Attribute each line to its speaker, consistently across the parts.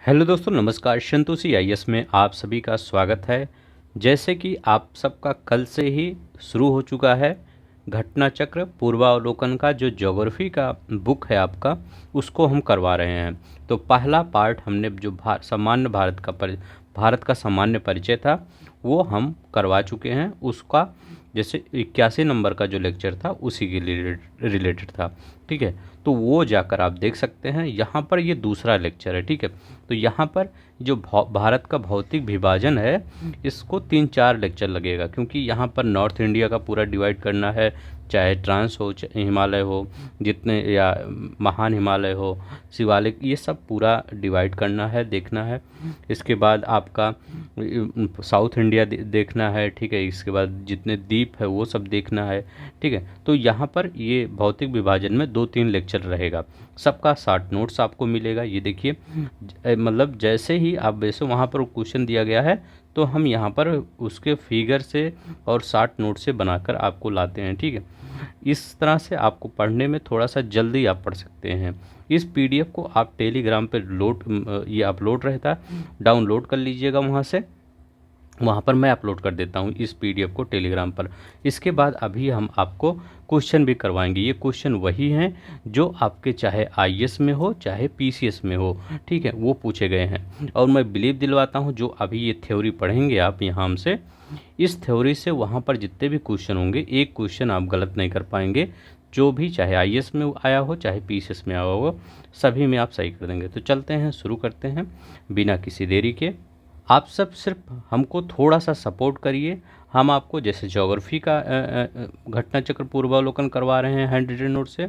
Speaker 1: Hello दोस्तों, नमस्कार। Santoshi IAS में आप सभी का स्वागत है। जैसे कि आप सबका कल से ही शुरू हो चुका है घटना चक्र पूर्वावलोकन का जो ज्योग्राफी का बुक है आपका, उसको हम करवा रहे हैं। तो पहला पार्ट हमने जो सामान्य भारत का सामान्य परिचय था वो हम करवा चुके हैं। उसका जैसे 81 नंबर का जो लेक्चर था उसी के लिए रिलेटेड था। ठीक है, तो वो जाकर आप देख सकते हैं। यहाँ पर ये दूसरा लेक्चर है। ठीक है, तो यहाँ पर जो भारत का भौतिक विभाजन है इसको 3-4 लेक्चर लगेगा, क्योंकि यहाँ पर नॉर्थ इंडिया का पूरा डिवाइड करना है, चाहे ट्रांस हो, चाहे हिमालय हो, जितने या महान हिमालय हो, शिवालिक, ये सब पूरा डिवाइड करना है, देखना है। इसके बाद आपका साउथ इंडिया देखना है। ठीक है, इसके बाद जितने द्वीप है वो सब देखना है। ठीक है, तो यहाँ पर ये भौतिक विभाजन में 2-3 लेक्चर रहेगा। सबका शॉर्ट नोट्स आपको मिलेगा। ये देखिए, मतलब जैसे ही आप वैसे वहाँ पर क्वेश्चन दिया गया है तो हम यहाँ पर उसके फिगर से और शॉर्ट नोट से बनाकर आपको लाते हैं। ठीक है, इस तरह से आपको पढ़ने में थोड़ा सा जल्दी आप पढ़ सकते हैं। इस पीडीएफ को आप टेलीग्राम पर ये अपलोड रहता है, डाउनलोड कर लीजिएगा वहाँ से। वहाँ पर मैं अपलोड कर देता हूँ इस पीडीएफ को टेलीग्राम पर। इसके बाद अभी हम आपको क्वेश्चन भी करवाएंगे। ये क्वेश्चन वही हैं जो आपके चाहे आईएएस में हो चाहे पीसीएस में हो। ठीक है, वो पूछे गए हैं। और मैं बिलीव दिलवाता हूँ जो अभी ये थ्योरी पढ़ेंगे आप यहाँ हमसे, इस थ्योरी से वहाँ पर जितने भी क्वेश्चन होंगे एक क्वेश्चन आप गलत नहीं कर पाएंगे। जो भी चाहे आईएएस में आया हो चाहे पीसीएस में आया हो, सभी में आप सही कर देंगे। तो चलते हैं, शुरू करते हैं बिना किसी देरी के। आप सब सिर्फ हमको थोड़ा सा सपोर्ट करिए। हम आपको जैसे ज्योग्राफी का घटना चक्र पूर्वावलोकन करवा रहे हैं हैंड रिटन नोट से,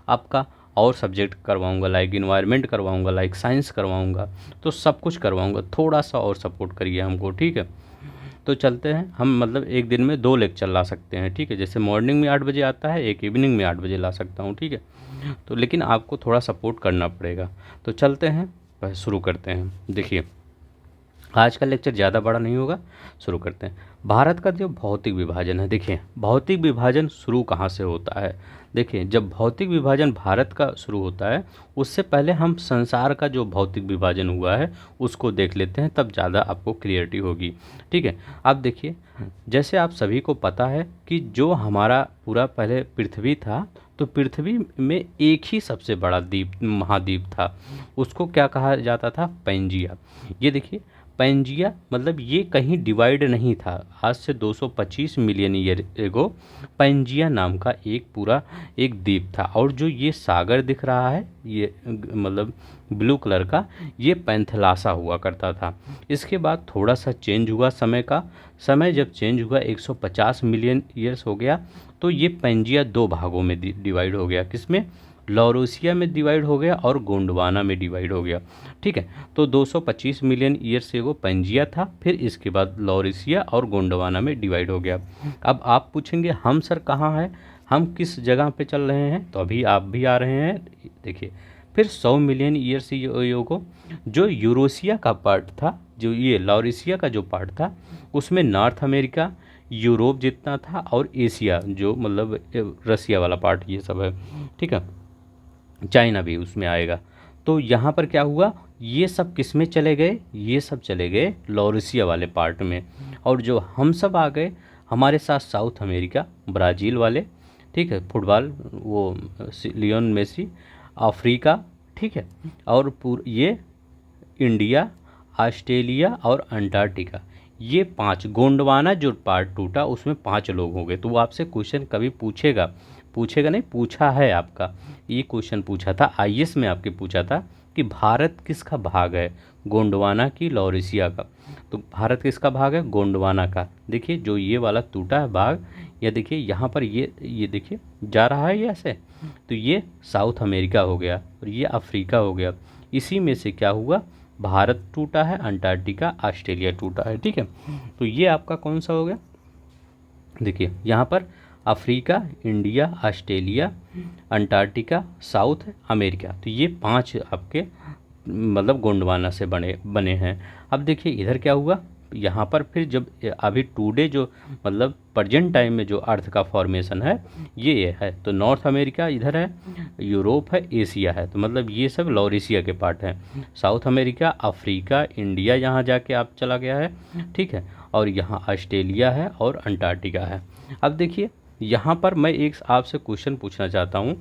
Speaker 1: आपका और सब्जेक्ट करवाऊंगा, लाइक इन्वायरमेंट करवाऊंगा, लाइक साइंस करवाऊंगा, तो सब कुछ करवाऊंगा। थोड़ा सा और सपोर्ट करिए हमको, ठीक है। तो चलते हैं, हम मतलब एक दिन में 2 लेक्चर ला सकते हैं। ठीक है, जैसे मॉर्निंग में 8 बजे आता है, एक इवनिंग में 8 बजे ला सकता हूँ। ठीक है, तो लेकिन आपको थोड़ा सपोर्ट करना पड़ेगा। तो चलते हैं, शुरू करते हैं। देखिए, आज का लेक्चर ज़्यादा बड़ा नहीं होगा, शुरू करते हैं। भारत का जो भौतिक विभाजन है, देखिए भौतिक विभाजन शुरू कहाँ से होता है। देखिए, जब भौतिक विभाजन भारत का शुरू होता है उससे पहले हम संसार का जो भौतिक विभाजन हुआ है उसको देख लेते हैं, तब ज़्यादा आपको क्लियरिटी होगी। ठीक है, अब देखिए, जैसे आप सभी को पता है कि जो हमारा पूरा पहले पृथ्वी था, तो पृथ्वी में एक ही सबसे बड़ा द्वीप महाद्वीप था, उसको क्या कहा जाता था, पैंजिया। ये देखिए, पैंजिया मतलब ये कहीं डिवाइड नहीं था। आज से 225 मिलियन ईयर एगो पैंजिया नाम का एक पूरा एक द्वीप था। और जो ये सागर दिख रहा है, ये मतलब ब्लू कलर का, ये पैंथलासा हुआ करता था। इसके बाद थोड़ा सा चेंज हुआ समय का। समय जब चेंज हुआ 150 मिलियन ईयर्स हो गया, तो ये पैंजिया 2 भागों में डिवाइड हो गया। किसमें, लॉरेशिया में डिवाइड हो गया और गोंडवाना में डिवाइड हो गया। ठीक है, तो 225 मिलियन ईयर से वो पंजिया था, फिर इसके बाद लॉरेशिया और गोंडवाना में डिवाइड हो गया। अब आप पूछेंगे हम सर कहाँ हैं, हम किस जगह पे चल रहे हैं, तो अभी आप भी आ रहे हैं। देखिए, फिर 100 मिलियन ईयर से को जो यूरोशिया का पार्ट था, जो ये लॉरेशिया का जो पार्ट था, उसमें नॉर्थ अमेरिका, यूरोप जितना था, और एशिया जो मतलब रसिया वाला पार्ट, ये सब है। ठीक है, चाइना भी उसमें आएगा। तो यहाँ पर क्या हुआ, ये सब किस में चले गए, ये सब चले गए लॉरेशिया वाले पार्ट में। और जो हम सब आ गए हमारे साथ साउथ अमेरिका, ब्राज़ील वाले, ठीक है, फुटबॉल वो लियोन मेसी, अफ्रीका, ठीक है, और ये इंडिया, ऑस्ट्रेलिया और अंटार्कटिका, ये 5 गोंडवाना जो पार्ट टूटा उसमें 5 लोग हो गए। तो वो आपसे क्वेश्चन कभी पूछेगा, पूछेगा नहीं, पूछा है आपका, ये क्वेश्चन पूछा था आईएएस में, आपके पूछा था कि भारत किसका भाग है, गोंडवाना की लॉरेशिया का। तो भारत किसका भाग है, गोंडवाना का। देखिए, जो ये वाला टूटा है भाग, या देखिए यहाँ पर ये देखिए जा रहा है ये ऐसे, तो ये साउथ अमेरिका हो गया और ये अफ्रीका हो गया। इसी में से क्या हुआ, भारत टूटा है, अंटार्कटिका, ऑस्ट्रेलिया टूटा है। ठीक है, तो ये आपका कौन सा हो गया, देखिए यहाँ पर Africa, India, Australia, Antarctica, south America, तो ये 5 आपके मतलब गोंडवाना से बने हैं। अब देखिए इधर क्या हुआ, यहाँ पर फिर जब अभी टुडे जो मतलब प्रेजेंट टाइम में जो अर्थ का फॉर्मेशन है ये है। तो नॉर्थ अमेरिका इधर है, यूरोप है, एशिया है, तो मतलब ये सब लॉरेशिया के पार्ट हैं। साउथ अमेरिका, अफ्रीका, इंडिया यहाँ जाके आप चला गया है, ठीक है, और यहाँ ऑस्ट्रेलिया है और अंटार्कटिका है। अब देखिए यहाँ पर मैं एक आपसे क्वेश्चन पूछना चाहता हूँ,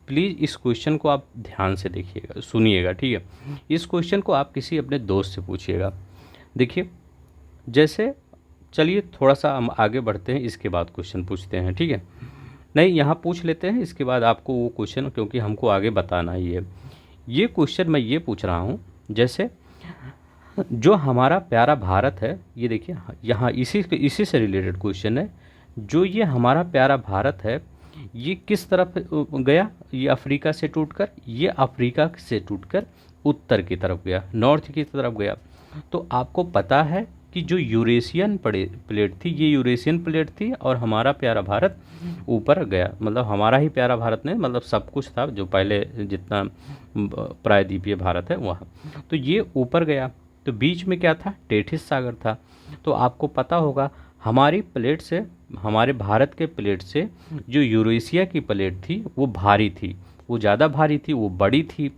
Speaker 1: प्लीज़ इस क्वेश्चन को आप ध्यान से देखिएगा, सुनिएगा, ठीक है। इस क्वेश्चन को आप किसी अपने दोस्त से पूछिएगा। देखिए जैसे, चलिए थोड़ा सा हम आगे बढ़ते हैं, इसके बाद क्वेश्चन पूछते हैं, ठीक है। नहीं, यहाँ पूछ लेते हैं, इसके बाद आपको वो क्वेश्चन, क्योंकि हमको आगे बताना ही है। ये क्वेश्चन मैं ये पूछ रहा हूँ, जैसे जो हमारा प्यारा भारत है, ये देखिए यहाँ इसी से रिलेटेड क्वेश्चन है। जो ये हमारा प्यारा भारत है ये किस तरफ गया? ये अफ्रीका से टूटकर, ये अफ्रीका से टूटकर उत्तर की तरफ गया, नॉर्थ की तरफ गया। तो आपको पता है कि जो यूरेशियन प्लेट थी, ये यूरेशियन प्लेट थी और हमारा प्यारा भारत ऊपर गया, मतलब हमारा ही प्यारा भारत नहीं, मतलब सब कुछ था जो पहले जितना प्रायद्वीपीय भारत है वहाँ, तो ये ऊपर गया। तो बीच में क्या था? टेथिस सागर था। तो आपको पता होगा हमारी प्लेट से, हमारे भारत के प्लेट से जो यूरेशिया की प्लेट थी वो भारी थी, वो ज़्यादा भारी थी, वो बड़ी थी।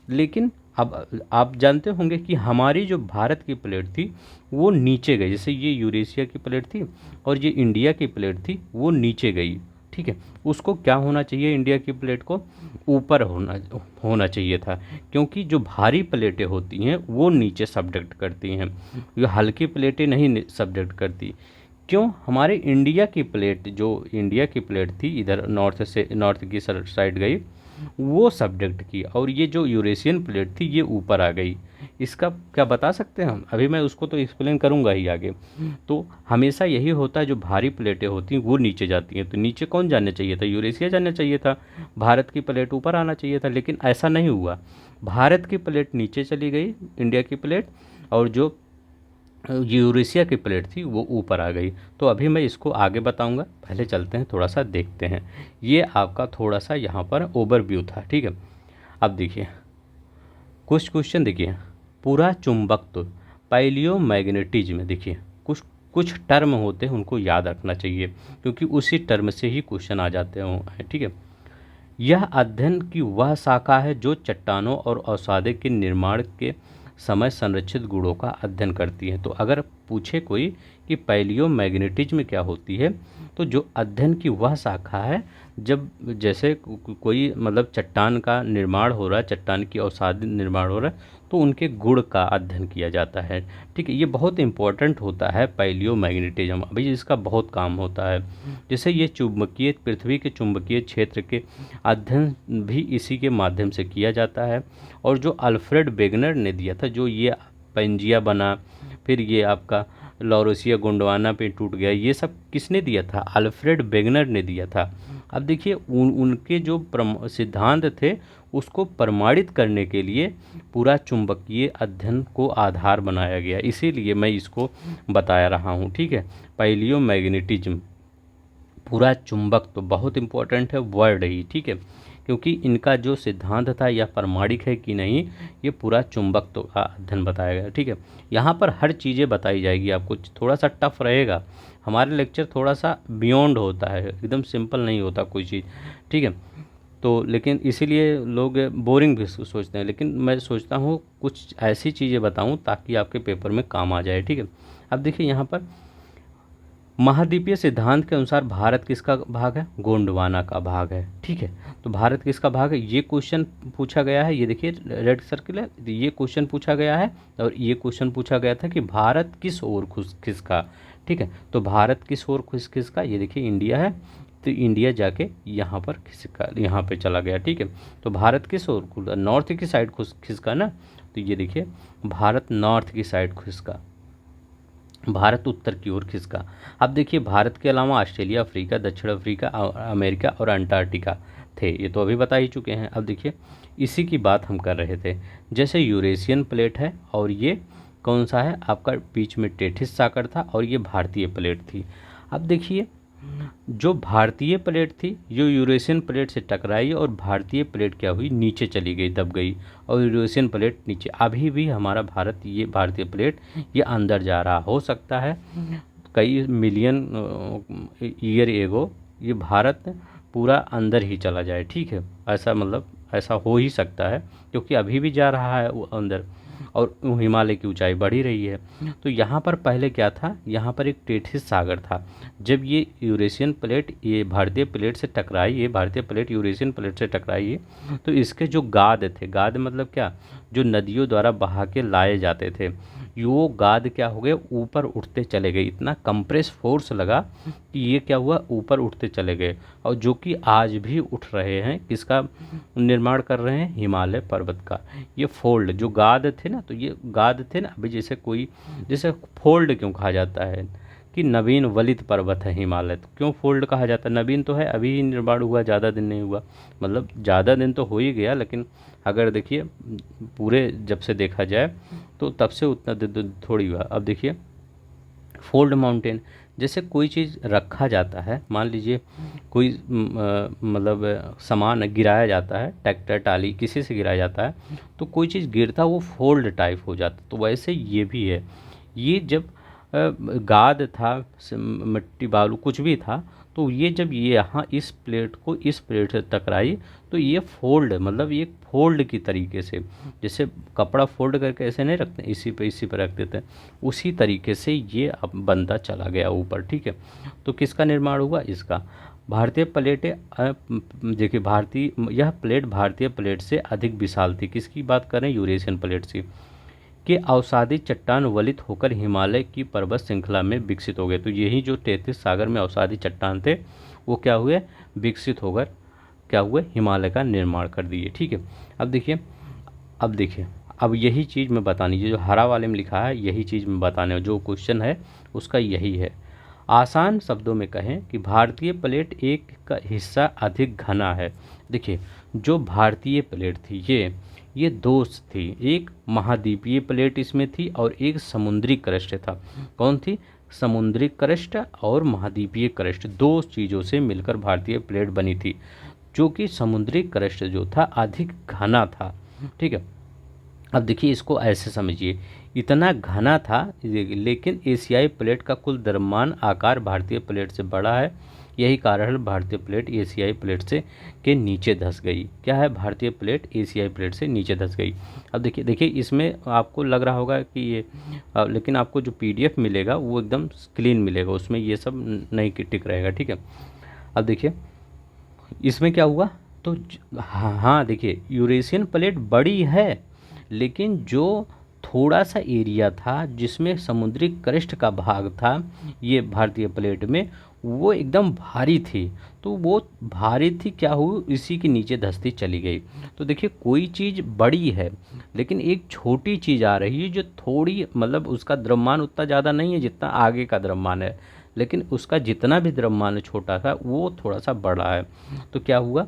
Speaker 1: लेकिन अब आप जानते होंगे कि हमारी जो भारत की प्लेट थी वो नीचे गई, जैसे ये यूरेशिया की प्लेट थी और ये इंडिया की प्लेट थी, वो नीचे गई, ठीक है। उसको क्या होना चाहिए? इंडिया की प्लेट को ऊपर होना चाहिए था, क्योंकि जो भारी प्लेटें होती हैं वो नीचे सबडक्ट करती हैं, जो हल्की प्लेटें नहीं सबडक्ट करती। क्यों? हमारे इंडिया की प्लेट, जो इंडिया की प्लेट थी इधर नॉर्थ की साइड गई, वो सबडक्ट की, और ये जो यूरेशियन प्लेट थी ये ऊपर आ गई। इसका क्या बता सकते हैं हम? अभी मैं उसको तो एक्सप्लेन करूंगा ही आगे। तो हमेशा यही होता है, जो भारी प्लेटें होती हैं वो नीचे जाती हैं। तो नीचे कौन जाना चाहिए था? यूरेशिया जाना चाहिए था, भारत की प्लेट ऊपर आना चाहिए था, लेकिन ऐसा नहीं हुआ। भारत की प्लेट नीचे चली गई, इंडिया की प्लेट, और जो यूरेशिया की प्लेट थी वो ऊपर आ गई। तो अभी मैं इसको आगे बताऊंगा, पहले चलते हैं थोड़ा सा देखते हैं। ये आपका थोड़ा सा यहाँ पर ओवरव्यू था, ठीक है। अब देखिए कुछ क्वेश्चन, देखिए पूरा चुंबकत्व, पैलियोमैग्नेटिज्म में देखिए कुछ कुछ टर्म होते हैं, उनको याद रखना चाहिए, क्योंकि उसी टर्म से ही क्वेश्चन आ जाते हैं, ठीक है। यह अध्ययन की वह शाखा है जो चट्टानों और अवसादे के निर्माण के समय संरक्षित गुणों का अध्ययन करती है। तो अगर पूछे कोई कि पैलियोमैग्नेटिज्म क्या होती है, तो जो अध्ययन की वह शाखा है जब जैसे कोई मतलब चट्टान का निर्माण हो रहा है, चट्टान की अवसाद निर्माण हो रहा है, तो उनके गुण का अध्ययन किया जाता है, ठीक है। ये बहुत इंपॉर्टेंट होता है पैलियोमैग्नेटिज्म, अभी इसका बहुत काम होता है। जैसे ये चुंबकीय, पृथ्वी के चुंबकीय क्षेत्र के अध्ययन भी इसी के माध्यम से किया जाता है। और जो अल्फ्रेड वेगनर ने दिया था, जो ये पेंजिया बना, फिर ये आपका लॉरेशिया गोंडवाना पे टूट गया, ये सब किसने दिया था? अल्फ्रेड वेगनर ने दिया था। अब देखिए उनके जो सिद्धांत थे उसको प्रमाणित करने के लिए पूरा चुंबकीय अध्ययन को आधार बनाया गया, इसीलिए मैं इसको बताया रहा हूँ, ठीक है। पैलियोमैग्नेटिज्म, पूरा चुंबक, तो बहुत इंपॉर्टेंट है वर्ड ही, ठीक है, क्योंकि इनका जो सिद्धांत था यह प्रमाणिक है कि नहीं, ये पूरा चुंबक तो का अध्ययन बताया गया, ठीक है। यहाँ पर हर चीज़ें बताई जाएगी आपको, थोड़ा सा टफ रहेगा, हमारे लेक्चर थोड़ा सा बियॉन्ड होता है, एकदम सिंपल नहीं होता कोई चीज़, ठीक है। तो लेकिन इसीलिए लोग बोरिंग भी सोचते हैं, लेकिन मैं सोचता हूँ कुछ ऐसी चीज़ें बताऊँ ताकि आपके पेपर में काम आ जाए, ठीक है। अब देखिए यहाँ पर महाद्वीपीय सिद्धांत के अनुसार भारत किसका भाग है? गोंडवाना का भाग है, ठीक है। तो भारत किसका भाग है? ये क्वेश्चन पूछा गया है, ये देखिए रेड सर्किल है, ये क्वेश्चन पूछा गया है, और ये क्वेश्चन पूछा गया था कि भारत किस ओर खिसका, ठीक है। तो भारत किस ओर खिसका, ये देखिए इंडिया है, तो इंडिया जाके यहाँ पर खिसका, यहाँ पे चला गया, ठीक है। तो भारत किस ओर, नॉर्थ की साइड खिसका ना, तो ये देखिए भारत नॉर्थ की साइड खिसका, भारत उत्तर की ओर खिसका। अब देखिए भारत के अलावा ऑस्ट्रेलिया, अफ्रीका, दक्षिण अफ्रीका, अमेरिका और अंटार्कटिका थे, ये तो अभी बता ही चुके हैं। अब देखिए इसी की बात हम कर रहे थे, जैसे यूरेशियन प्लेट है और ये कौन सा है आपका, बीच में टेथिस सागर था और ये भारतीय प्लेट थी। अब देखिए जो भारतीय प्लेट थी जो यूरेशियन प्लेट से टकराई और भारतीय प्लेट क्या हुई, नीचे चली गई, दब गई, और यूरेशियन प्लेट नीचे। अभी भी हमारा भारत, ये भारतीय प्लेट ये अंदर जा रहा, हो सकता है कई मिलियन ईयर एगो ये भारत पूरा अंदर ही चला जाए, ठीक है। ऐसा मतलब ऐसा हो ही सकता है, क्योंकि अभी भी जा रहा है वो अंदर, और हिमालय की ऊंचाई बढ़ ही रही है। तो यहाँ पर पहले क्या था, यहाँ पर एक टेथिस सागर था। जब ये यूरेशियन प्लेट ये भारतीय प्लेट से टकराई, ये भारतीय प्लेट यूरेशियन प्लेट से टकराई है, तो इसके जो गाद थे, गाद मतलब क्या, जो नदियों द्वारा बहा के लाए जाते थे, वो गाद क्या हो गए, ऊपर उठते चले गए। इतना कंप्रेस फोर्स लगा कि ये क्या हुआ, ऊपर उठते चले गए, और जो कि आज भी उठ रहे हैं। किसका निर्माण कर रहे हैं, हिमालय पर्वत का। ये फोल्ड जो गाद थे ना, तो ये गाद थे ना, अभी जैसे कोई, जैसे फोल्ड क्यों कहा जाता है कि नवीन वलित पर्वत है हिमालय, तो क्यों फोल्ड कहा जाता है, नवीन तो है, अभी ही निर्माण हुआ, ज़्यादा दिन नहीं हुआ, मतलब ज़्यादा दिन तो हो ही गया, लेकिन अगर देखिए पूरे जब से देखा जाए तो तब से उतना दिन थोड़ी हुआ। अब देखिए फोल्ड माउंटेन, जैसे कोई चीज़ रखा जाता है, मान लीजिए कोई मतलब सामान गिराया जाता है, ट्रैक्टर टाली किसी से गिराया जाता है, तो कोई चीज़ गिरता वो फोल्ड टाइप हो जाता, तो वैसे ये भी है। ये जब गाद था, मिट्टी बालू कुछ भी था, तो ये जब ये यहाँ इस प्लेट को इस प्लेट से टकराई, तो ये फोल्ड मतलब ये फोल्ड की तरीके से, जैसे कपड़ा फोल्ड करके ऐसे नहीं रखते, इसी पे रख देते हैं, उसी तरीके से ये अब बनता चला गया ऊपर, ठीक है। तो किसका निर्माण हुआ, इसका। भारतीय प्लेटें देखिए भारतीय, यह प्लेट भारतीय प्लेट से अधिक विशाल थी। किसकी बात करें, यूरेशियन प्लेट से, के अवसादी चट्टान वलित होकर हिमालय की पर्वत श्रृंखला में विकसित हो गए। तो यही जो टेथिस सागर में अवसादी चट्टान थे, वो क्या हुए, विकसित होकर क्या हुए, हिमालय का निर्माण कर दिए, ठीक है। अब देखिए अब यही चीज़ मैं बतानी, जो हरा वाले में लिखा है यही चीज़ मैं बताने, जो क्वेश्चन है उसका यही है। आसान शब्दों में कहें कि भारतीय प्लेट एक का हिस्सा अधिक घना है। देखिए जो भारतीय प्लेट थी ये दो थी, एक महाद्वीपीय प्लेट इसमें थी और एक समुद्री क्रस्ट था। कौन थी, समुद्री क्रस्ट और महाद्वीपीय क्रस्ट, दो चीज़ों से मिलकर भारतीय प्लेट बनी थी, जो कि समुद्री क्रस्ट जो था अधिक घना था, ठीक है। अब देखिए इसको ऐसे समझिए, इतना घना था, लेकिन एशियाई प्लेट का कुल द्रव्यमान आकार भारतीय प्लेट से बड़ा है। यही कारण है भारतीय प्लेट एशियाई प्लेट से के नीचे धंस गई। क्या है, भारतीय प्लेट एशियाई प्लेट से नीचे धंस गई। अब देखिए इसमें आपको लग रहा होगा कि ये लेकिन आपको जो पीडीएफ मिलेगा वो एकदम क्लीन मिलेगा, उसमें ये सब नहीं टिक रहेगा, ठीक है। अब देखिए इसमें क्या हुआ, तो हाँ देखिए यूरेशियन प्लेट बड़ी है, लेकिन जो थोड़ा सा एरिया था जिसमें समुद्री क्रस्ट का भाग था ये भारतीय प्लेट में, वो एकदम भारी थी। तो वो भारी थी, क्या हुई, इसी के नीचे धंसती चली गई। तो देखिए कोई चीज़ बड़ी है, लेकिन एक छोटी चीज़ आ रही है जो थोड़ी, मतलब उसका द्रव्यमान उतना ज़्यादा नहीं है जितना आगे का द्रव्यमान है, लेकिन उसका जितना भी द्रव्यमान छोटा था वो थोड़ा सा बड़ा है। तो क्या हुआ,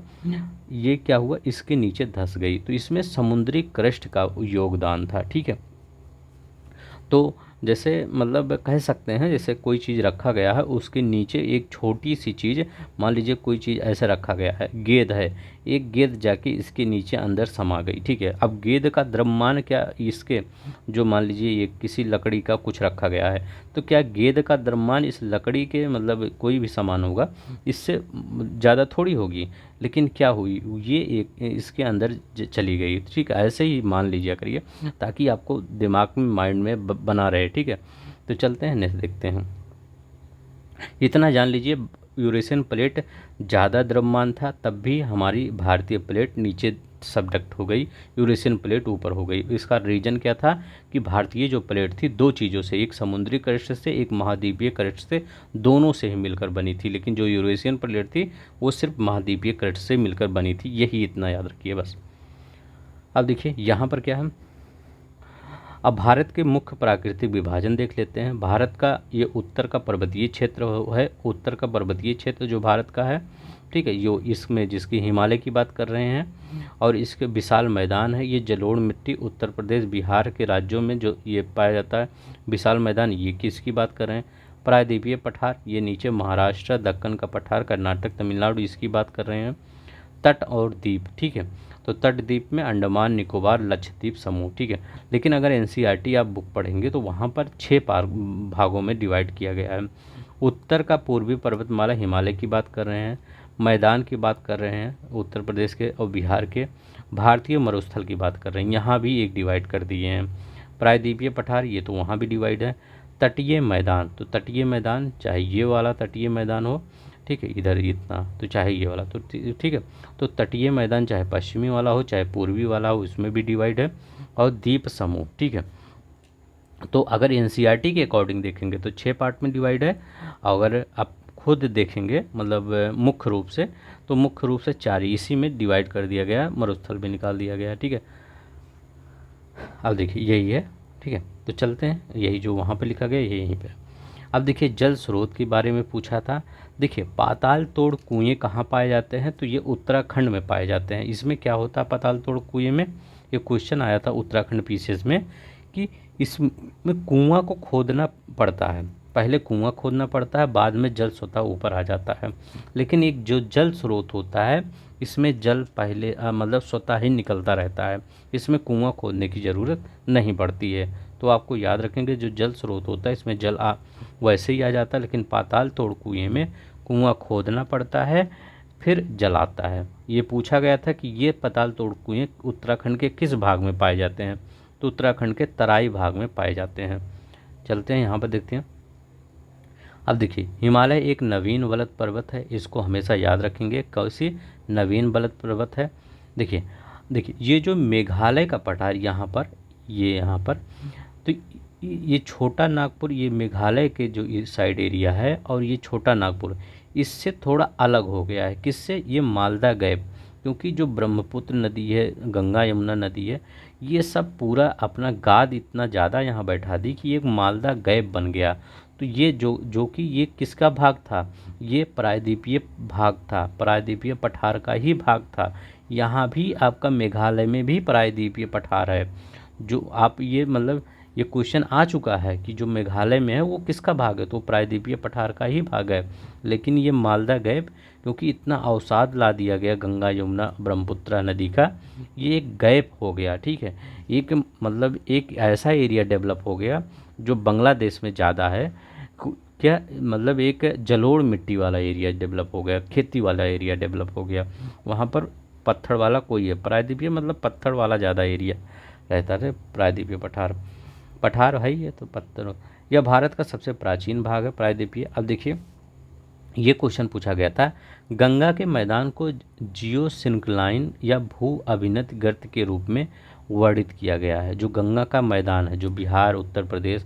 Speaker 1: ये क्या हुआ, इसके नीचे धंस गई। तो इसमें समुद्री क्रस्ट का योगदान था, ठीक है। तो जैसे मतलब कह सकते हैं, जैसे कोई चीज़ रखा गया है उसके नीचे एक छोटी सी चीज़, मान लीजिए कोई चीज़ ऐसे रखा गया है, गेंद है, एक गेंद जाके इसके नीचे अंदर समा गई, ठीक है। अब गेंद का द्रव्यमान क्या, इसके जो मान लीजिए ये किसी लकड़ी का कुछ रखा गया है, तो क्या गेंद का द्रव्यमान इस लकड़ी के, मतलब कोई भी सामान होगा, इससे ज़्यादा थोड़ी होगी, लेकिन क्या हुई, ये एक इसके अंदर चली गई, ठीक है। ऐसे ही मान लीजिए करिए, ताकि आपको दिमाग में, माइंड में बना रहे, ठीक है। तो चलते हैं नेक्स्ट देखते हैं। इतना जान लीजिए, यूरेशियन प्लेट ज़्यादा द्रव्यमान था, तब भी हमारी भारतीय प्लेट नीचे सबडक्ट हो गई, यूरेशियन प्लेट ऊपर हो गई। इसका रीज़न क्या था कि भारतीय जो प्लेट थी दो चीज़ों से, एक समुद्री क्रस्ट से, एक महाद्वीपीय क्रस्ट से, दोनों से ही मिलकर बनी थी। लेकिन जो यूरेशियन प्लेट थी वो सिर्फ महाद्वीपीय क्रस्ट से मिलकर बनी थी, यही इतना याद रखिए बस। अब देखिए यहाँ पर क्या है, अब भारत के मुख्य प्राकृतिक विभाजन देख लेते हैं। भारत का ये उत्तर का पर्वतीय क्षेत्र है, उत्तर का पर्वतीय क्षेत्र जो भारत का है, ठीक है, यो इसमें जिसकी हिमालय की बात कर रहे हैं, और इसके विशाल मैदान है। ये जलोढ़ मिट्टी उत्तर प्रदेश बिहार के राज्यों में जो ये पाया जाता है, विशाल मैदान, ये किसकी बात कर रहे हैं, प्रायद्वीपीय पठार, ये नीचे महाराष्ट्र, दक्कन का पठार, कर्नाटक, तमिलनाडु, इसकी बात कर रहे हैं। तट और द्वीप, ठीक है, तो तट द्वीप में अंडमान निकोबार लक्षद्वीप समूह, ठीक है। लेकिन अगर एनसीईआरटी आप बुक पढ़ेंगे तो वहाँ पर 6 भागों में डिवाइड किया गया है। उत्तर का पूर्वी पर्वतमाला हिमालय की बात कर रहे हैं, मैदान की बात कर रहे हैं उत्तर प्रदेश के और बिहार के, भारतीय मरुस्थल की बात कर रहे हैं, यहाँ भी एक डिवाइड कर दिए हैं। प्रायद्वीपीय पठार, ये तो वहाँ भी डिवाइड है। तटीय मैदान, तो तटीय मैदान चाहे ये वाला तटीय मैदान हो, ठीक है, इधर इतना, तो चाहे ये वाला, तो ठीक है, तो तटीय मैदान चाहे पश्चिमी वाला हो चाहे पूर्वी वाला हो, उसमें भी डिवाइड है। और द्वीप समूह, ठीक है, तो अगर एनसीईआरटी के अकॉर्डिंग देखेंगे तो 6 पार्ट में डिवाइड है। अगर आप खुद देखेंगे मतलब मुख्य रूप से, तो मुख्य रूप से 4 इसी में डिवाइड कर दिया गया, मरुस्थल भी निकाल दिया गया, ठीक है। अब देखिए यही है, ठीक है, तो चलते हैं, यही जो वहाँ पे लिखा गया यहीं पे। अब देखिए जल स्रोत के बारे में पूछा था। देखिए पाताल तोड़ कुएँ कहाँ पाए जाते हैं, तो ये उत्तराखंड में पाए जाते हैं। इसमें क्या होता है पाताल तोड़ कुएँ में, ये क्वेश्चन आया था उत्तराखंड पीसीएस में कि इसमें कुआं को खोदना पड़ता है, पहले कुआं खोदना पड़ता है, बाद में जल स्वतः ऊपर आ जाता है। लेकिन एक जो जल स्रोत होता है इसमें जल पहले मतलब स्वतः ही निकलता रहता है, इसमें कुआं खोदने की ज़रूरत नहीं पड़ती है। तो आपको याद रखेंगे जो जल स्रोत होता है इसमें जल वैसे ही आ जाता है, लेकिन पाताल तोड़ कुएँ में कुआं खोदना पड़ता है फिर जल आता है। ये पूछा गया था कि ये पाताल तोड़ कुएँ उत्तराखंड के किस भाग में पाए जाते हैं, तो उत्तराखंड के तराई भाग में पाए जाते हैं। चलते हैं यहाँ पर देखते हैं। अब देखिए हिमालय एक नवीन वलद पर्वत है, इसको हमेशा याद रखेंगे, कैसी नवीन वलद पर्वत है। देखिए देखिए ये जो मेघालय का पठार यहाँ पर, ये यहाँ पर, तो ये छोटा नागपुर, ये मेघालय के जो इस साइड एरिया है, और ये छोटा नागपुर इससे थोड़ा अलग हो गया है। किससे, ये मालदा गैप, क्योंकि जो ब्रह्मपुत्र नदी है, गंगा यमुना नदी है, ये सब पूरा अपना गाद इतना ज़्यादा यहाँ बैठा दी कि एक मालदा गैप बन गया। तो ये जो कि ये किसका भाग था, ये प्रायद्वीपीय भाग था, प्रायद्वीपीय पठार का ही भाग था। यहाँ भी आपका मेघालय में भी प्रायद्वीपीय पठार है, जो आप ये मतलब ये क्वेश्चन आ चुका है कि जो मेघालय में है वो किसका भाग है, तो प्रायद्वीपीय पठार का ही भाग है। लेकिन ये मालदा गैप क्योंकि इतना अवसाद ला दिया गया गंगा यमुना ब्रह्मपुत्र नदी का, ये एक गैप हो गया, ठीक है, एक मतलब एक ऐसा एरिया डेवलप हो गया जो बांग्लादेश में ज़्यादा है। क्या मतलब एक जलोढ़ मिट्टी वाला एरिया डेवलप हो गया, खेती वाला एरिया डेवलप हो गया, वहाँ पर पत्थर वाला कोई है, प्रायद्वीपीय मतलब पत्थर वाला ज़्यादा एरिया रहता है प्रायद्वीपीय पठार। पठार है ये तो पत्थर। यह भारत का सबसे प्राचीन भाग है प्रायद्वीपीय। अब देखिए ये क्वेश्चन पूछा गया था, गंगा के मैदान को जियोसिंक्लाइन या भू अभिनत गर्त के रूप में वर्णित किया गया है। जो गंगा का मैदान है जो बिहार उत्तर प्रदेश,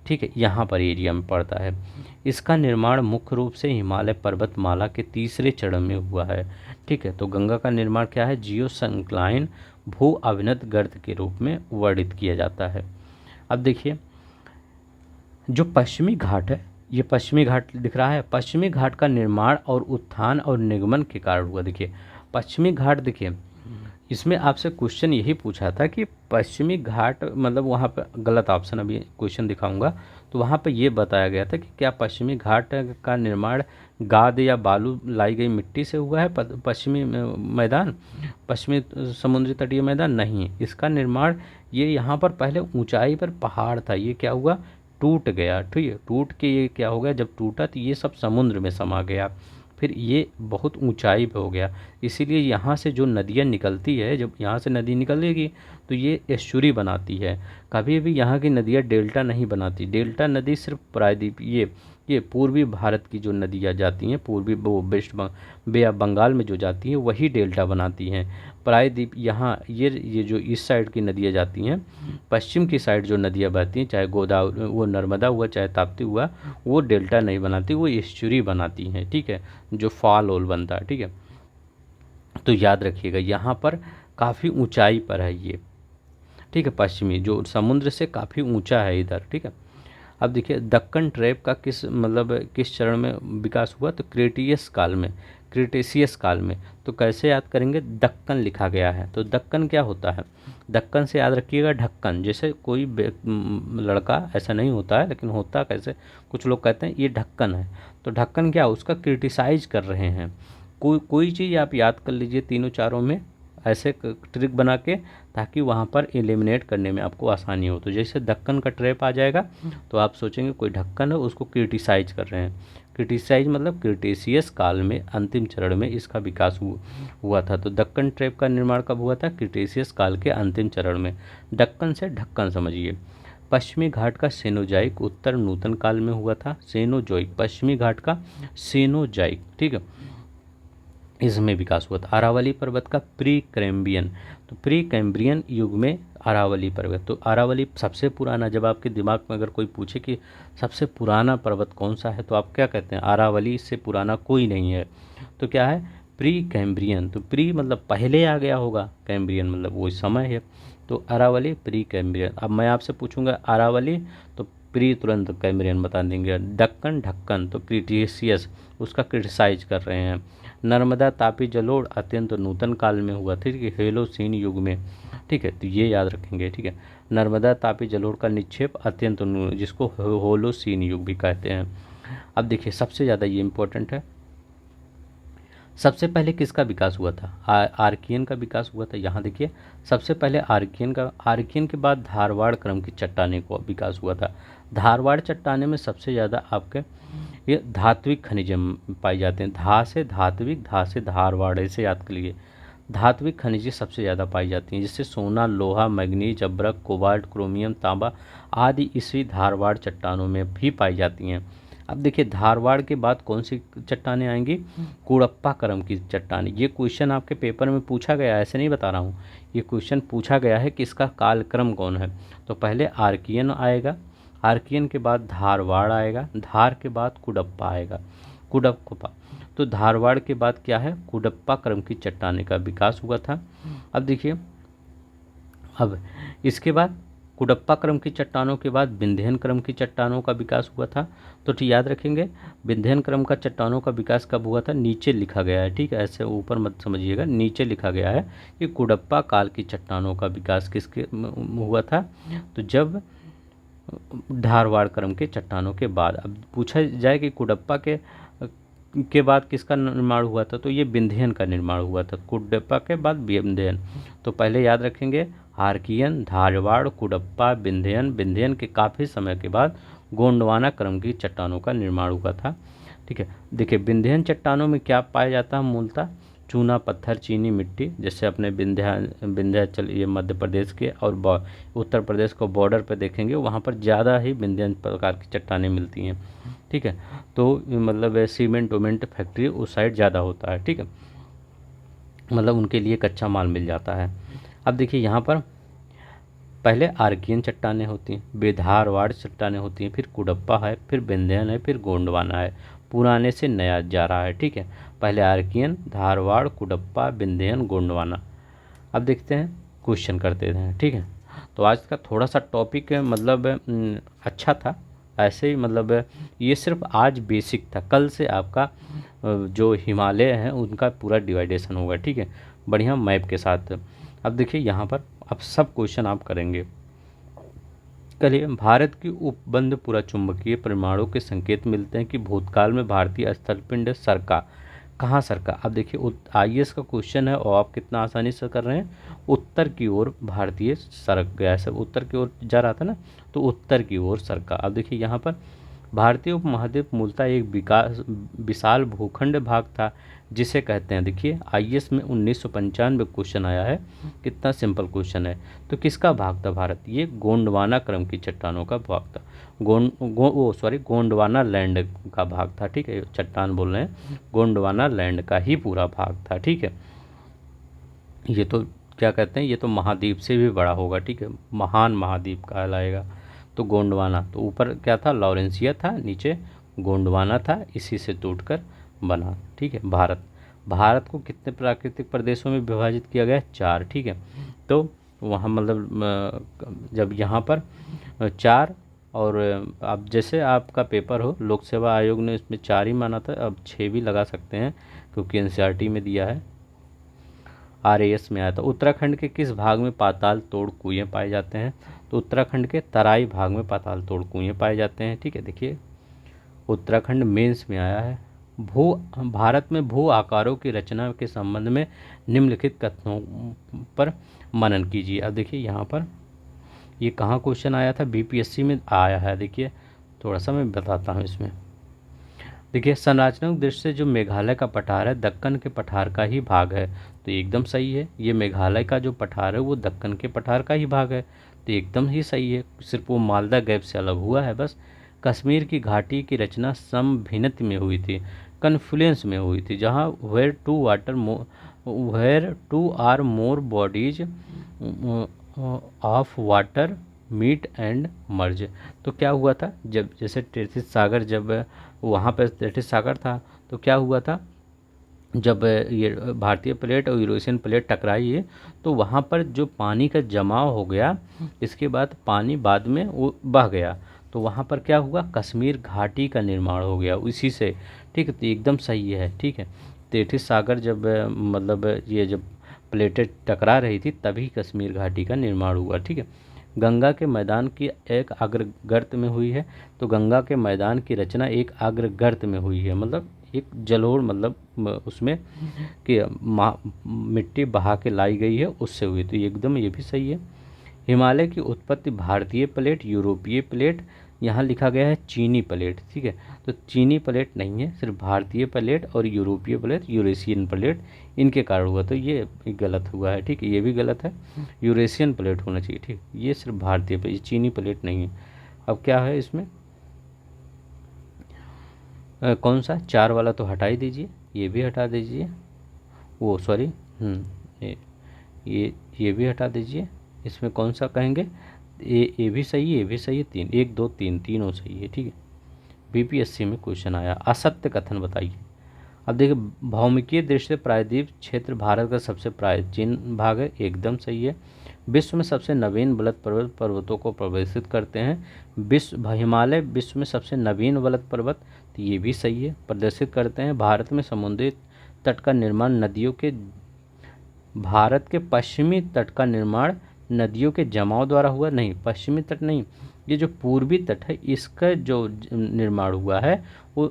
Speaker 1: ठीक है, यहाँ पर एरिया में पड़ता है। इसका निर्माण मुख्य रूप से हिमालय पर्वतमाला के तीसरे चरण में हुआ है, ठीक है। तो गंगा का निर्माण क्या है, जियोसिंक्लाइन भू अभिनत गर्त के रूप में वर्णित किया जाता है। अब देखिए जो पश्चिमी घाट है, ये पश्चिमी घाट दिख रहा है, पश्चिमी घाट का निर्माण और उत्थान और निगमन के कारण हुआ। देखिए पश्चिमी घाट, देखिए इसमें आपसे क्वेश्चन यही पूछा था कि पश्चिमी घाट मतलब वहाँ पर गलत ऑप्शन, अभी क्वेश्चन दिखाऊंगा, तो वहाँ पर ये बताया गया था कि क्या पश्चिमी घाट का निर्माण गाद या बालू लाई गई मिट्टी से हुआ है, पश्चिमी मैदान, पश्चिमी समुद्री तटीय मैदान, नहीं, इसका निर्माण ये यहाँ पर पहले ऊंचाई पर पहाड़ था, ये क्या हुआ, टूट गया, ठीक है, टूट के ये क्या हो गया, जब टूटा तो ये सब समुद्र में समा गया, फिर ये बहुत ऊंचाई पे हो गया। इसीलिए यहाँ से जो नदियाँ निकलती है, जब यहाँ से नदी निकलेगी तो ये एस्चुरी बनाती है, कभी भी यहाँ की नदियाँ डेल्टा नहीं बनाती। डेल्टा नदी सिर्फ प्रायद्वीप ये पूर्वी भारत की जो नदियाँ जाती हैं, पूर्वी वो वेस्ट बे ऑफ बंगाल में जो जाती हैं वही डेल्टा बनाती हैं। प्रायद्वीप यहाँ ये जो इस साइड की नदियाँ जाती हैं, पश्चिम की साइड जो नदियाँ बहती हैं, चाहे गोदावरी वो नर्मदा हुआ चाहे ताप्ती हुआ, वो डेल्टा नहीं बनाती, वो एस्चुरी बनाती हैं, ठीक है, जो फॉल ओल बनता है, ठीक है। तो याद रखिएगा यहाँ पर काफ़ी ऊंचाई पर है ये, ठीक है, पश्चिमी जो समुद्र से काफ़ी ऊंचा है इधर, ठीक है। अब देखिए दक्कन ट्रैप का किस चरण में विकास हुआ, तो क्रेटियस काल में। क्रिटेशियस काल में। तो कैसे याद करेंगे, दक्कन लिखा गया है, तो दक्कन क्या होता है, दक्कन से याद रखिएगा ढक्कन, जैसे कोई लड़का ऐसा नहीं होता है लेकिन होता कैसे, कुछ लोग कहते हैं ये ढक्कन है, तो ढक्कन क्या, उसका क्रिटिसाइज कर रहे हैं। कोई चीज़ आप याद कर लीजिए तीनों चारों में ऐसे ट्रिक बना के, ताकि वहाँ पर एलिमिनेट करने में आपको आसानी हो। तो जैसे दक्कन का ट्रैप आ जाएगा तो आप सोचेंगे कोई ढक्कन है, उसको क्रिटिसाइज कर रहे हैं। क्रिटिसाइज मतलब क्रिटेशियस काल में अंतिम चरण में इसका विकास हुआ था। तो दक्कन ट्रैप का निर्माण कब हुआ था, क्रिटेशियस काल के अंतिम चरण में। दक्कन से ढक्कन समझिए। पश्चिमी घाट का सेनोजाइक उत्तर नूतन काल में हुआ था। सेनोजोइक, पश्चिमी घाट का सेनोजाइक, ठीक है, इसमें विकास हुआ था। अरावली पर्वत का प्री कैम्ब्रियन, तो प्री कैम्ब्रियन युग में अरावली पर्वत। तो अरावली सबसे पुराना, जब आपके दिमाग में अगर कोई पूछे कि सबसे पुराना पर्वत कौन सा है, तो आप क्या कहते हैं, अरावली, इससे पुराना कोई नहीं है। तो क्या है, प्री कैम्ब्रियन। तो प्री मतलब पहले आ गया होगा, कैम्ब्रियन मतलब वो समय है, तो अरावली प्री कैम्ब्रियन। अब मैं आपसे पूछूंगा अरावली, तो प्री तुरंत कैम्ब्रियन बता देंगे। दक्कन ढक्कन, तो क्रिटेशियस, उसका क्रिटिसाइज कर रहे हैं। नर्मदा तापी जलोढ़ अत्यंत नूतन काल में हुआ, ठीक है, हेलोसीन युग में, ठीक है, तो ये याद रखेंगे, ठीक है। नर्मदा तापी जलोढ़ का निक्षेप अत्यंत जिसको होलोसीन युग भी कहते हैं। अब देखिए सबसे ज़्यादा ये इम्पोर्टेंट है, सबसे पहले किसका विकास हुआ था, आर्कियन का विकास हुआ था। यहाँ देखिए सबसे पहले आर्कियन का, आर्कियन के बाद धारवाड़ क्रम की चट्टाने को विकास हुआ था। धारवाड़ चट्टाने में सबसे ज़्यादा आपके ये धात्विक खनिज पाई जाते हैं। धा से धात्विक, धा से धारवाड़, ऐसे याद कर लीजिए। धात्विक खनिजें सबसे ज़्यादा पाई जाती हैं, जिससे सोना, लोहा, मैग्नीज, अब्रक, कोबाल्ट, क्रोमियम, तांबा आदि इसी धारवाड़ चट्टानों में भी पाई जाती हैं। अब देखिए धारवाड़ के बाद कौन सी चट्टानें आएंगी, कुड़प्पा क्रम की चट्टानें। ये क्वेश्चन आपके पेपर में पूछा गया है, ऐसे नहीं बता रहा हूँ, ये क्वेश्चन पूछा गया है कि इसका कालक्रम कौन है। तो पहले आर्कियन आएगा, आर्कियन के बाद धारवाड़ आएगा, धार के बाद कुडप्पा आएगा, कुडप्पा। तो धारवाड़ के बाद क्या है, कुडप्पा क्रम की चट्टाने का विकास हुआ था। अब देखिए, अब इसके बाद कुडप्पा क्रम की चट्टानों के बाद विंध्यन क्रम की चट्टानों का विकास हुआ था। तो ठीक याद रखेंगे, विंध्यन क्रम का चट्टानों का विकास कब हुआ था, नीचे लिखा गया है, ठीक है, ऐसे ऊपर मत समझिएगा, नीचे लिखा गया है कि कुडप्पा काल की चट्टानों का विकास किसके हुआ था, तो जब धारवाड़ क्रम के चट्टानों के बाद। अब पूछा जाए कि कुडप्पा के बाद किसका निर्माण हुआ था, तो ये विंध्यन का निर्माण हुआ था, कुडप्पा के बाद विंध्यन। तो पहले याद रखेंगे आर्कियन, धारवाड़, कुडप्पा, विंध्यन। विंध्यन के काफ़ी समय के बाद गोंडवाना क्रम की चट्टानों का निर्माण हुआ था, ठीक है। देखिए विंध्यन चट्टानों में क्या पाया जाता है, मूलतः चूना पत्थर, चीनी मिट्टी, जैसे अपने विंध्याचल, ये मध्य प्रदेश के और उत्तर प्रदेश को बॉर्डर पर देखेंगे, वहाँ पर ज़्यादा ही विंध्यन प्रकार की चट्टानें मिलती हैं, ठीक है। तो मतलब सीमेंट वोमेंट फैक्ट्री उस साइड ज़्यादा होता है, ठीक है, मतलब उनके लिए कच्चा माल मिल जाता है। अब देखिए यहाँ पर पहले आर्कियन चट्टानें होती हैं, बेधारवाड़ चट्टानें होती हैं, फिर कुडप्पा है, फिर विंध्यन है, फिर गोंडवाना है, पुराने से नया जा रहा है, ठीक है। पहले आर्कियन, धारवाड़, कुडप्पा, विंध्यन, गोंडवाना। अब देखते हैं, क्वेश्चन करते हैं, ठीक है। तो आज का थोड़ा सा टॉपिक मतलब अच्छा था, ऐसे ही मतलब ये सिर्फ आज बेसिक था, कल से आपका जो हिमालय है उनका पूरा डिवाइडेशन होगा, ठीक है, बढ़िया मैप के साथ। अब देखिए यहाँ पर अब सब क्वेश्चन आप करेंगे। चलिए, भारत की उपबंध पुरा चुंबकीय परिमाणों के संकेत मिलते हैं कि भूतकाल में भारतीय स्थलपिंड सरका, कहाँ सरका। अब देखिए आईएएस का क्वेश्चन है और आप कितना आसानी से कर रहे हैं, उत्तर की ओर भारतीय सरक गया है, सब उत्तर की ओर जा रहा था ना, तो उत्तर की ओर सरका। अब देखिए यहाँ पर भारतीय उपमहाद्वीप मूलतः एक विशाल भूखंड भाग था, जिसे कहते हैं, देखिए आईएएस में 1995 क्वेश्चन आया है, कितना सिंपल क्वेश्चन है। तो किसका भाग था भारत, ये गोंडवाना क्रम की चट्टानों का भाग था, गोंडवाना लैंड का भाग था, ठीक है, चट्टान बोल रहे हैं, गोंडवाना लैंड का ही पूरा भाग था, ठीक है। ये तो क्या कहते हैं, ये तो महाद्वीप से भी बड़ा होगा, ठीक है, महान महाद्वीप कहलाएगा। तो गोंडवाना, तो ऊपर क्या था, लॉरेंसिया था, नीचे गोंडवाना था, इसी से टूटकर बना, ठीक है। भारत को कितने प्राकृतिक प्रदेशों में विभाजित किया गया, 4, ठीक है। तो वहाँ मतलब जब यहाँ पर 4 और अब जैसे आपका पेपर हो, लोक सेवा आयोग ने इसमें 4 ही माना था, अब 6 भी लगा सकते हैं क्योंकि एनसीईआरटी में दिया है, आरएएस में आया था। उत्तराखंड के किस भाग में पाताल तोड़ कुएं पाए जाते हैं? तो उत्तराखंड के तराई भाग में पाताल तोड़ कुएं पाए जाते हैं। ठीक है, देखिए उत्तराखंड मेंस में आया है। भू भारत में भू आकारों की रचना के संबंध में निम्नलिखित कथनों पर मनन कीजिए। अब देखिए यहाँ पर ये कहाँ क्वेश्चन आया था, बीपीएससी में आया है। देखिए थोड़ा सा मैं बताता हूँ इसमें। देखिए संरचनात्मक दृष्टि से जो मेघालय का पठार है दक्कन के पठार का ही भाग है, तो एकदम सही है। ये मेघालय का जो पठार है वो दक्कन के पठार का ही भाग है, तो एकदम ही सही है। सिर्फ वो मालदा गैप से अलग हुआ है बस। कश्मीर की घाटी की रचना समभिन्नति में हुई थी, कन्फ्लुएंस में हुई थी, जहाँ where two or more bodies of water meet and merge. तो क्या हुआ था, जब जैसे टेथिस सागर, जब वहाँ पर टेथिस सागर था तो क्या हुआ था, जब ये भारतीय प्लेट और यूरेशियन प्लेट टकराई है तो वहाँ पर जो पानी का जमाव हो गया, इसके बाद पानी बाद में वो बह गया, तो वहाँ पर क्या हुआ, कश्मीर घाटी का निर्माण हो गया उसी से। ठीक है, तो एकदम सही है। ठीक है, टेथिस सागर जब मतलब ये जब प्लेटें टकरा रही थी तभी कश्मीर घाटी का निर्माण हुआ। ठीक है, गंगा के मैदान की एक अग्र गर्त में हुई है, तो गंगा के मैदान की रचना एक अग्र गर्त में हुई है, मतलब एक जलोढ़, मतलब उसमें कि मिट्टी बहा के लाई गई है उससे हुई, तो एकदम ये भी सही है। हिमालय की उत्पत्ति भारतीय प्लेट, यूरोपीय प्लेट, यहाँ लिखा गया है चीनी प्लेट। ठीक है, तो चीनी प्लेट नहीं है, सिर्फ भारतीय प्लेट और यूरोपीय प्लेट, यूरेशियन प्लेट, इनके कारण हुआ, तो ये गलत हुआ है। ठीक है, ये भी गलत है, यूरेशियन प्लेट होना चाहिए। ठीक, ये सिर्फ भारतीय प्लेट, चीनी प्लेट नहीं है। अब क्या है इसमें, कौन सा 4 वाला तो हटा ही दीजिए, ये भी हटा दीजिए, वो सॉरी ये ये भी हटा दीजिए। इसमें कौन सा कहेंगे, ये भी सही है, ये भी सही है, 3 1 2 3 तीनों सही है। ठीक है, बीपीएससी में क्वेश्चन आया, असत्य कथन बताइए। अब देखिए भौमिकीय दृष्टि से प्रायद्वीप क्षेत्र भारत का सबसे प्राचीन भाग है, एकदम सही है। विश्व में सबसे नवीन बलद पर्वत पर्वतों को प्रदर्शित करते हैं, हिमालय विश्व में सबसे नवीन बलद पर्वत, तो ये भी सही है, प्रदर्शित करते हैं। भारत में समुद्री तट का निर्माण नदियों के, भारत के पश्चिमी तट का निर्माण नदियों के जमाव द्वारा हुआ, नहीं पश्चिमी तट नहीं, ये जो पूर्वी तट है इसका जो निर्माण हुआ है वो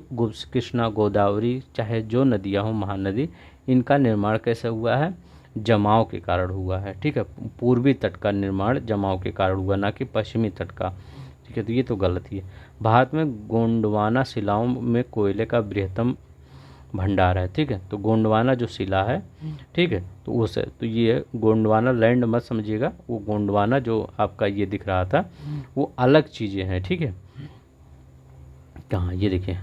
Speaker 1: कृष्णा गोदावरी चाहे जो नदियाँ हों महानदी, इनका निर्माण कैसे हुआ है, जमाव के कारण हुआ है। ठीक है, पूर्वी तट का निर्माण जमाव के कारण हुआ, ना कि पश्चिमी तट का। ठीक है, तो ये तो गलत ही है। भारत में गोंडवाना शिलाओं में कोयले का बृहत्तम भंडार है। ठीक है, तो गोंडवाना जो शिला है, ठीक है, तो उस, तो ये गोंडवाना लैंड मत समझिएगा, वो गोंडवाना जो आपका ये दिख रहा था वो अलग चीज़ें हैं। ठीक है, कहाँ ये देखिए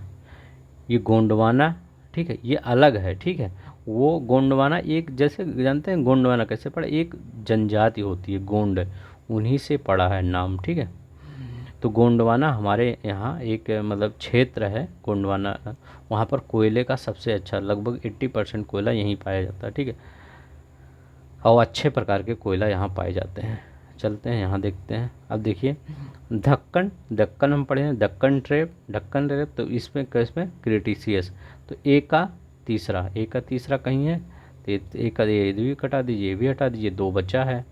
Speaker 1: ये गोंडवाना, ठीक है, ये अलग है। ठीक है, वो गोंडवाना एक, जैसे जानते हैं गोंडवाना कैसे पड़ा, एक जनजाति होती है गोंड, उन्हीं से पड़ा है नाम। ठीक है, तो गोंडवाना हमारे यहाँ एक मतलब क्षेत्र है गोंडवाना, वहाँ पर कोयले का सबसे अच्छा लगभग 80% कोयला यहीं पाया जाता है। ठीक है, और अच्छे प्रकार के कोयला यहाँ पाए जाते हैं। चलते हैं यहाँ देखते हैं। अब देखिए दक्कन, दक्कन हम पढ़े हैं, दक्कन ट्रेप, दक्कन ट्रेप, तो इसमें किसमें क्रिटेशियस, तो ए का तीसरा कहीं है, तो ए का ये भी हटा दीजिए, ये भी हटा दीजिए, 2 बचा है।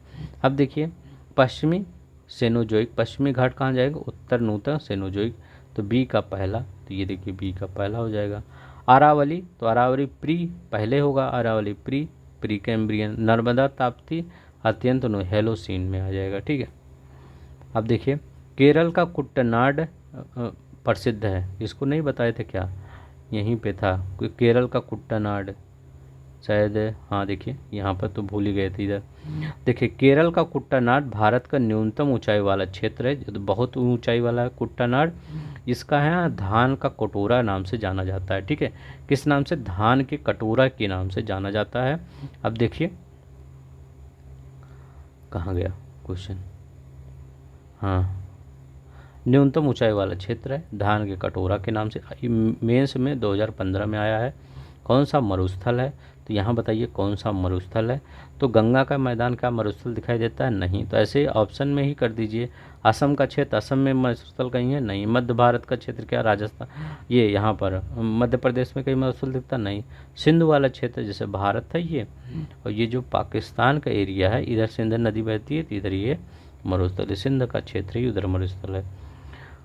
Speaker 1: अब देखिए पश्चिमी सेनोजोइक, पश्चिमी घाट कहाँ जाएगा, उत्तर नूतन सेनोजोइक, तो बी का पहला, तो ये देखिए बी का पहला हो जाएगा। अरावली, तो अरावली प्री पहले होगा, अरावली प्री कैम्ब्रियन। नर्मदा ताप्ती अत्यंत हेलोसीन में आ जाएगा। ठीक है, अब देखिए केरल का कुट्टनाड प्रसिद्ध है, इसको नहीं बताए थे क्या, यहीं पे था केरल का कुट्टनाड शायद, हाँ देखिए यहाँ पर तो भूल ही गए थे इधर। देखिए केरल का कुट्टानाड भारत का न्यूनतम ऊंचाई वाला क्षेत्र है, जो बहुत ऊंचाई वाला है कुट्टानाड, इसका है धान का कटोरा नाम से जाना जाता है। ठीक है, किस नाम से, धान के कटोरा के नाम से जाना जाता है। अब देखिए कहाँ गया क्वेश्चन, हाँ न्यूनतम ऊंचाई वाला क्षेत्र है, धान के कटोरा के नाम से, मेंस में 2015 में आया है। कौन सा मरुस्थल है, तो तो यहाँ बताइए कौन सा मरुस्थल है। तो गंगा का मैदान का मरुस्थल दिखाई देता है, नहीं। तो ऐसे ऑप्शन में ही कर दीजिए। असम का क्षेत्र, असम में मरुस्थल कहीं है, नहीं। मध्य भारत का क्षेत्र क्या, राजस्थान, ये यहाँ पर मध्य प्रदेश में कहीं मरुस्थल दिखता, नहीं। सिंधु वाला क्षेत्र जैसे भारत है ये, और ये जो पाकिस्तान का एरिया है, इधर सिंध नदी बहती है, तो इधर ये मरुस्थल है, सिंध का क्षेत्र ही उधर मरुस्थल है।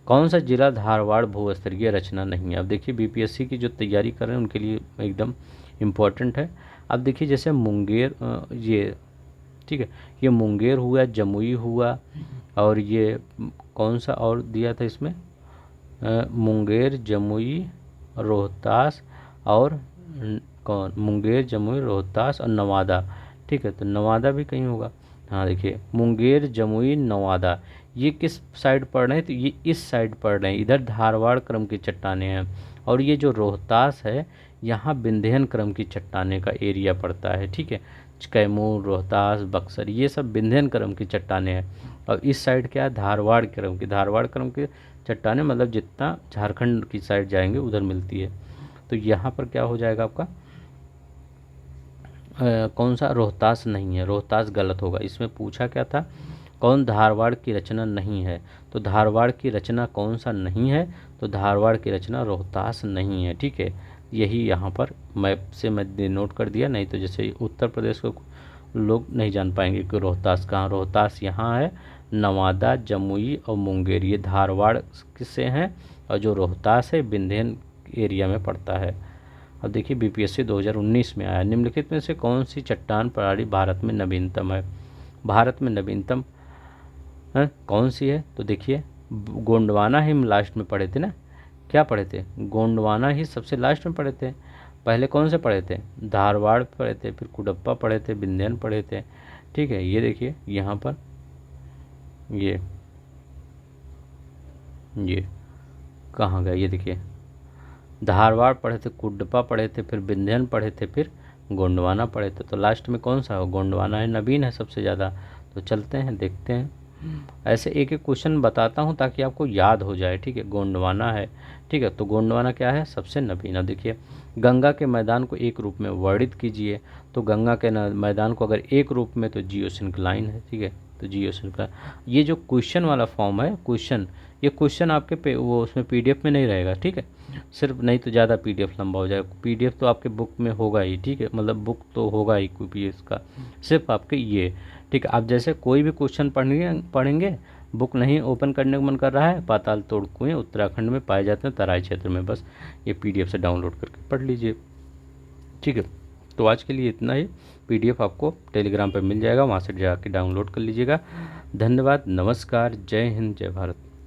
Speaker 1: कौन सा जिला धारवाड़ भूस्तरीय रचना नहीं है। अब देखिए बीपीएससी की जो तैयारी कर रहे हैं उनके लिए एकदम इम्पोर्टेंट है। अब देखिए जैसे मुंगेर, ये ठीक है, ये मुंगेर हुआ, जमुई हुआ, और ये कौन सा और दिया था इसमें, मुंगेर, जमुई, रोहतास, और कौन, मुंगेर, जमुई, रोहतास और नवादा। ठीक है, तो नवादा भी कहीं होगा। हाँ देखिए, मुंगेर, जमुई, नवादा, ये किस साइड पड़ रहे हैं, तो ये इस साइड पड़ रहे हैं, इधर धारवाड़ क्रम की चट्टानें हैं। और ये जो रोहतास है, यहाँ विंध्यन क्रम की चट्टानें का एरिया पड़ता है। ठीक है, कैमूर, रोहतास, बक्सर, ये सब विंध्यन क्रम की चट्टानें हैं। और इस साइड क्या है, धारवाड़ क्रम की, धारवाड़ क्रम की चट्टानें मतलब जितना झारखंड की साइड जाएंगे उधर मिलती है। तो यहाँ पर क्या हो जाएगा आपका, कौन सा, रोहतास नहीं है, रोहतास गलत होगा। इसमें पूछा क्या था, कौन धारवाड़ की रचना नहीं है, तो धारवाड़ की रचना कौन सा नहीं है, तो धारवाड़ की रचना रोहतास नहीं है। ठीक है, यही यहाँ पर मैप से मैं नोट कर दिया, नहीं तो जैसे उत्तर प्रदेश को लोग नहीं जान पाएंगे कि रोहतास कहाँ, रोहतास यहाँ है, नवादा, जमुई और मुंगेर ये धारवाड़ से हैं, और जो रोहतास है विंध्यन एरिया में पड़ता है। अब देखिए बीपीएससी 2019 में आया, निम्नलिखित में से कौन सी चट्टान प्रणाली भारत में नवीनतम है। भारत में नवीनतम है कौन सी है, तो देखिए गोंडवाना ही हम लास्ट में पढ़े थे ना, क्या पढ़े थे, गोंडवाना ही सबसे लास्ट में पढ़े थे। पहले कौन से पढ़े थे, धारवाड़ पढ़े थे, फिर कुडप्पा पढ़े थे, विंध्यन पढ़े थे। ठीक है, ये देखिए यहाँ पर ये कहाँ गया, ये देखिए धारवाड़ पढ़े थे, कुडप्पा पढ़े थे, फिर विंध्यन पढ़े थे, फिर गोंडवाना पढ़े थे। तो लास्ट में कौन सा हो, गोंडवाना है, नवीन है सबसे ज़्यादा। तो चलते हैं देखते हैं, ऐसे एक एक क्वेश्चन बताता हूँ ताकि आपको याद हो जाए। ठीक है, गोंडवाना है, ठीक है, तो गोंडवाना क्या है, सबसे नवीन। अब देखिए गंगा के मैदान को एक रूप में वर्णित कीजिए, तो गंगा के मैदान को अगर एक रूप में, तो जियोसिंक्लाइन है। ठीक है, तो जियोसिंक्लाइन, ये जो क्वेश्चन वाला फॉर्म है, क्वेश्चन, ये क्वेश्चन आपके वो उसमें पीडीएफ में नहीं रहेगा। ठीक है, सिर्फ, नहीं तो ज़्यादा पीडीएफ लंबा हो जाएगा। पीडीएफ तो आपके बुक में होगा ही, ठीक है, मतलब बुक तो होगा ही कोई इसका, सिर्फ आपके ये। ठीक है, आप जैसे कोई भी क्वेश्चन पढ़ेंगे, बुक नहीं ओपन करने का मन कर रहा है, पाताल तोड़ कुएं उत्तराखंड में पाए जाते हैं तराई क्षेत्र में, बस ये पीडीएफ से डाउनलोड करके पढ़ लीजिए। ठीक है, तो आज के लिए इतना ही। पीडीएफ आपको टेलीग्राम पर मिल जाएगा, वहाँ से जाके डाउनलोड कर लीजिएगा। धन्यवाद, नमस्कार, जय हिंद, जय भारत।